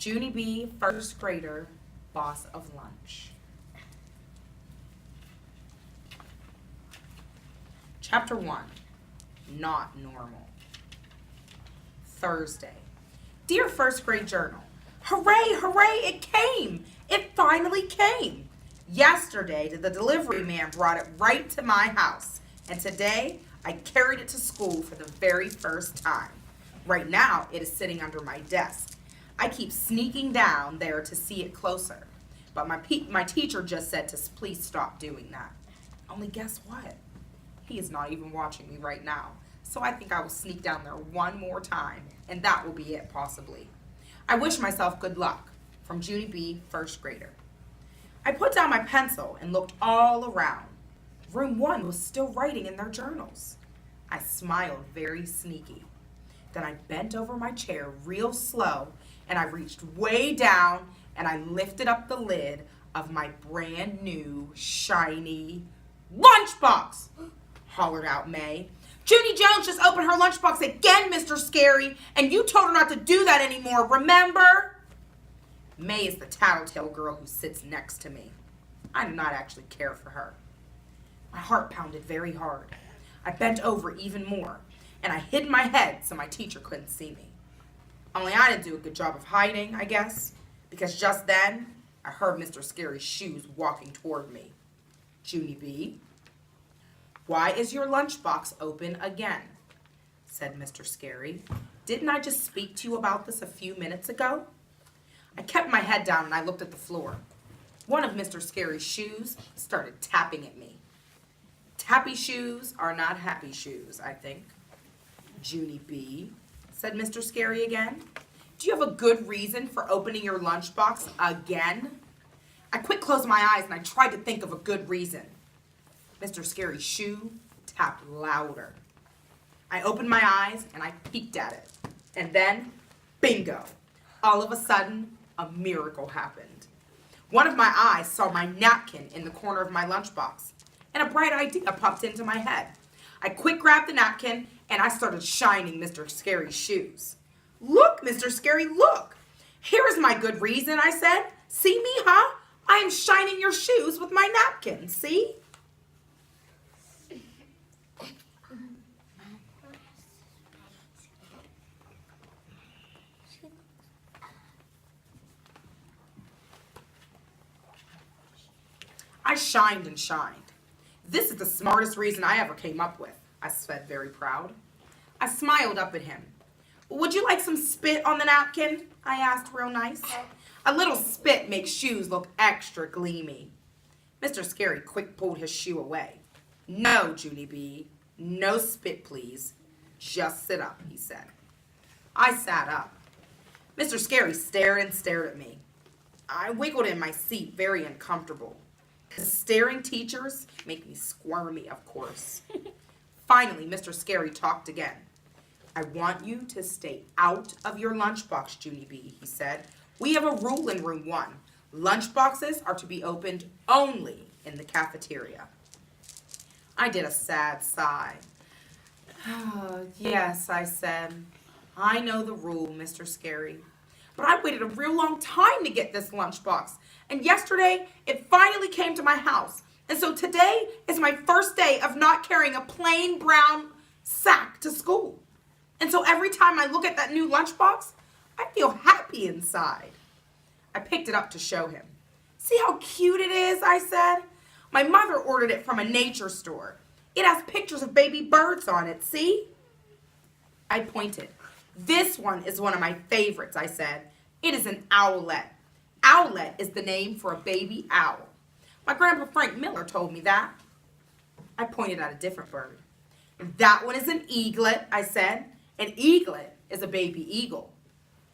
Junie B., first grader, boss of lunch. Chapter 1, Not Normal. Thursday. Dear first grade journal, hooray, hooray, it came! It finally came! Yesterday, the delivery man brought it right to my house, and today I carried it to school for the very first time. Right now, it is sitting under my desk. I keep sneaking down there to see it closer, but my teacher just said to please stop doing that. Only guess what? He is not even watching me right now, so I think I will sneak down there one more time, and that will be it possibly. I wish myself good luck. From Junie B., first grader. I put down my pencil and looked all around. Room 1 was still writing in their journals. I smiled very sneaky. Then I bent over my chair real slow, and I reached way down, and I lifted up the lid of my brand new, shiny lunchbox, hollered out May. Junie Jones just opened her lunchbox again, Mr. Scary, and you told her not to do that anymore, remember? May is the tattletale girl who sits next to me. I do not actually care for her. My heart pounded very hard. I bent over even more, and I hid my head so my teacher couldn't see me. Only I didn't do a good job of hiding, I guess, because just then, I heard Mr. Scary's shoes walking toward me. Junie B., why is your lunchbox open again? Said Mr. Scary. Didn't I just speak to you about this a few minutes ago? I kept my head down and I looked at the floor. One of Mr. Scary's shoes started tapping at me. Tappy shoes are not happy shoes, I think. Junie B., said Mr. Scary again. Do you have a good reason for opening your lunchbox again? I quick closed my eyes and I tried to think of a good reason. Mr. Scary's shoe tapped louder. I opened my eyes and I peeked at it. And then, bingo! All of a sudden, a miracle happened. One of my eyes saw my napkin in the corner of my lunchbox, and a bright idea popped into my head. I quick grabbed the napkin, and I started shining Mr. Scary's shoes. Look, Mr. Scary, look! Here is my good reason, I said. See me, huh? I am shining your shoes with my napkin, see? I shined and shined. This is the smartest reason I ever came up with, I said, very proud. I smiled up at him. Would you like some spit on the napkin? I asked real nice. A little spit makes shoes look extra gleamy. Mr. Scary quick pulled his shoe away. No, Junie B., no spit, please. Just sit up, he said. I sat up. Mr. Scary stared and stared at me. I wiggled in my seat, very uncomfortable. Staring teachers make me squirmy, of course. Finally, Mr. Scary talked again. I want you to stay out of your lunchbox, Junie B., he said. We have a rule in room 1. Lunchboxes are to be opened only in the cafeteria. I did a sad sigh. Oh, yes, I said. I know the rule, Mr. Scary. But I waited a real long time to get this lunchbox. And yesterday, it finally came to my house. And so today is my first day of not carrying a plain brown sack to school. And so every time I look at that new lunchbox, I feel happy inside. I picked it up to show him. See how cute it is, I said. My mother ordered it from a nature store. It has pictures of baby birds on it, see? I pointed. This one is one of my favorites, I said. It is an owlet. Owlet is the name for a baby owl. My grandpa Frank Miller told me that. I pointed at a different bird. That one is an eaglet, I said. An eaglet is a baby eagle.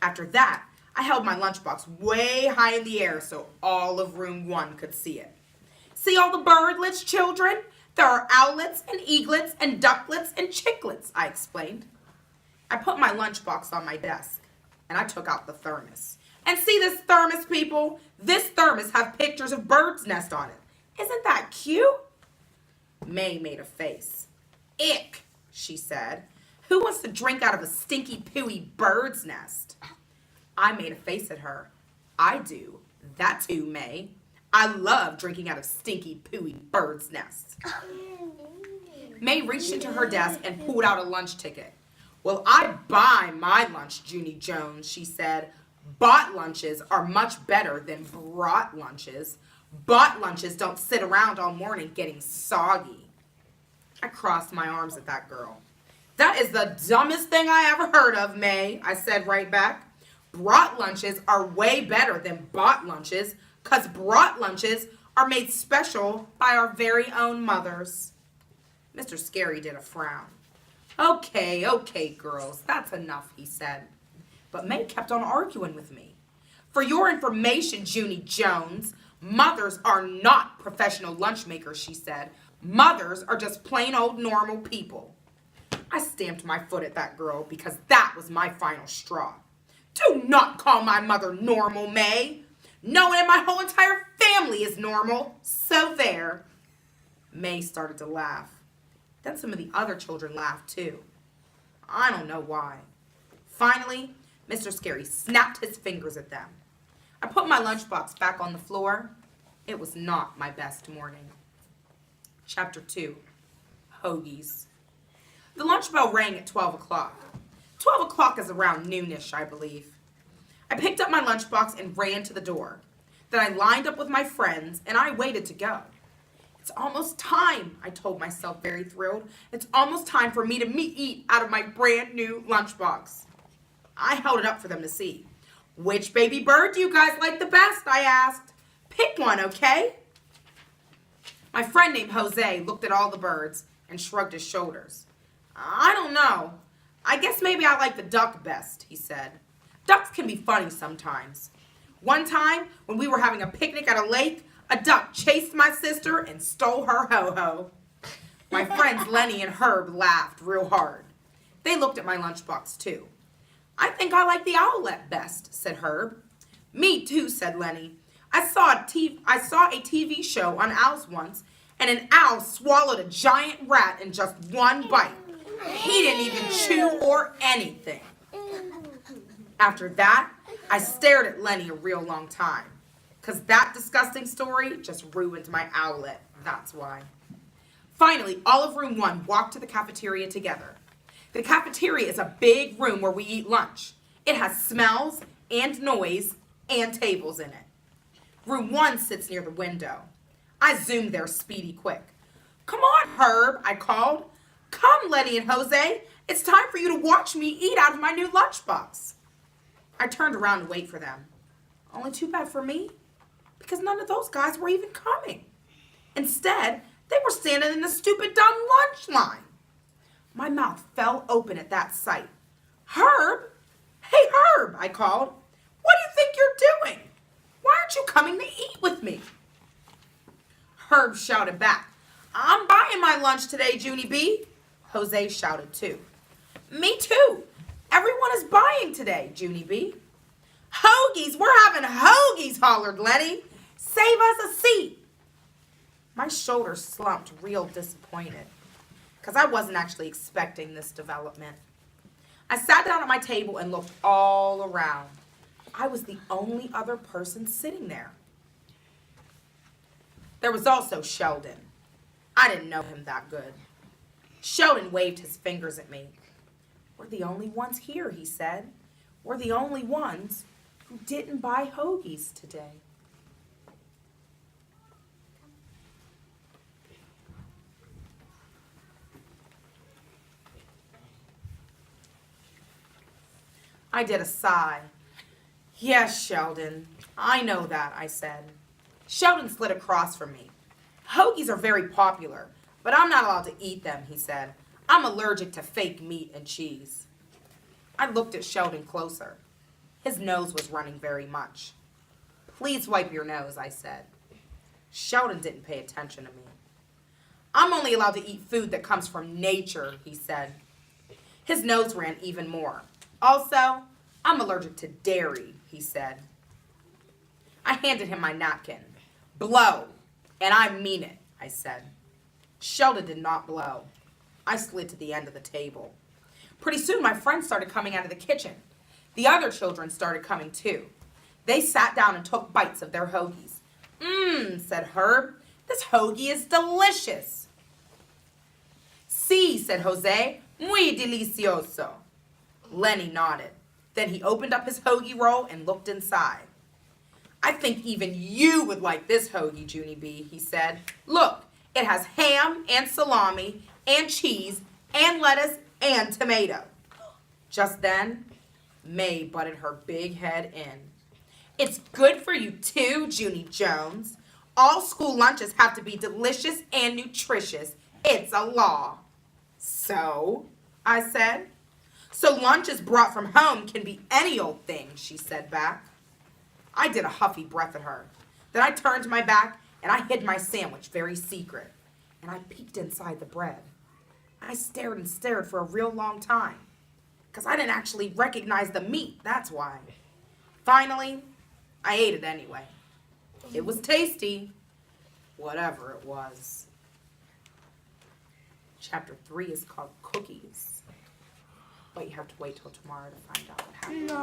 After that, I held my lunchbox way high in the air so all of room 1 could see it. See all the birdlets, children? There are owlets and eaglets and ducklets and chicklets, I explained. I put my lunchbox on my desk, and I took out the thermos. And see this thermos, people? This thermos has pictures of birds' nests on it. Isn't that cute? May made a face. Ick, she said. Who wants to drink out of a stinky, pooey bird's nest? I made a face at her. I do. That too, May. I love drinking out of stinky, pooey birds' nests. May reached into her desk and pulled out a lunch ticket. Well, I buy my lunch, Junie Jones, she said. Bought lunches are much better than brought lunches. Bought lunches don't sit around all morning getting soggy. I crossed my arms at that girl. That is the dumbest thing I ever heard of, May, I said right back. Brought lunches are way better than bought lunches, 'cause brought lunches are made special by our very own mothers. Mr. Scary did a frown. Okay, girls, that's enough, he said. But May kept on arguing with me. For your information, Junie Jones, mothers are not professional lunch makers, she said. Mothers are just plain old normal people. I stamped my foot at that girl because that was my final straw. Do not call my mother normal, May. No one in my whole entire family is normal, so there. May started to laugh. Then some of the other children laughed too. I don't know why. Finally, Mr. Scary snapped his fingers at them. I put my lunchbox back on the floor. It was not my best morning. Chapter 2, Hoagies. The lunch bell rang at 12 o'clock. 12 o'clock is around noonish, I believe. I picked up my lunchbox and ran to the door. Then I lined up with my friends and I waited to go. It's almost time, I told myself, very thrilled. It's almost time for me to eat out of my brand new lunchbox. I held it up for them to see. Which baby bird do you guys like the best? I asked. Pick one, okay? My friend named Jose looked at all the birds and shrugged his shoulders. I don't know. I guess maybe I like the duck best, he said. Ducks can be funny sometimes. One time, when we were having a picnic at a lake, a duck chased my sister and stole her ho-ho. My friends Lenny and Herb laughed real hard. They looked at my lunchbox too. I think I like the owlet best, said Herb. Me too, said Lenny. I saw a TV show on owls once, and an owl swallowed a giant rat in just one bite. He didn't even chew or anything. After that, I stared at Lenny a real long time, because that disgusting story just ruined my owlet, that's why. Finally, all of room 1 walked to the cafeteria together. The cafeteria is a big room where we eat lunch. It has smells and noise and tables in it. Room 1 sits near the window. I zoomed there speedy quick. Come on, Herb, I called. Come, Lenny and Jose. It's time for you to watch me eat out of my new lunchbox. I turned around to wait for them. Only too bad for me, because none of those guys were even coming. Instead, they were standing in the stupid dumb lunch line. My mouth fell open at that sight. Herb? Hey, Herb, I called. What do you think you're doing? Why aren't you coming to eat with me? Herb shouted back. I'm buying my lunch today, Junie B. Jose shouted too. Me too. Everyone is buying today, Junie B. Hoagies, we're having hoagies, hollered Lenny. Save us a seat. My shoulders slumped real disappointed, because I wasn't actually expecting this development. I sat down at my table and looked all around. I was the only other person sitting there. There was also Sheldon. I didn't know him that good. Sheldon waved his fingers at me. We're the only ones here, he said. We're the only ones who didn't buy hoagies today. I did a sigh. Yes, Sheldon, I know that, I said. Sheldon slid across from me. Hoagies are very popular, but I'm not allowed to eat them, he said. I'm allergic to fake meat and cheese. I looked at Sheldon closer. His nose was running very much. Please wipe your nose, I said. Sheldon didn't pay attention to me. I'm only allowed to eat food that comes from nature, he said. His nose ran even more. Also, I'm allergic to dairy, he said. I handed him my napkin. Blow, and I mean it, I said. Sheldon did not blow. I slid to the end of the table. Pretty soon my friends started coming out of the kitchen. The other children started coming too. They sat down and took bites of their hoagies. Said Herb. This hoagie is delicious. Sí, said Jose. Muy delicioso. Lenny nodded. Then he opened up his hoagie roll and looked inside. I think even you would like this hoagie, Junie B, he said. Look, it has ham and salami and cheese and lettuce and tomato. Just then, May butted her big head in. It's good for you too, Junie Jones. All school lunches have to be delicious and nutritious. It's a law. So, I said. So lunches brought from home can be any old thing, she said back. I did a huffy breath at her. Then I turned my back and I hid my sandwich very secret. And I peeked inside the bread. I stared and stared for a real long time. Because I didn't actually recognize the meat, that's why. Finally, I ate it anyway. It was tasty, whatever it was. Chapter 3 is called Cookies. But you have to wait till tomorrow to find out what happened. No.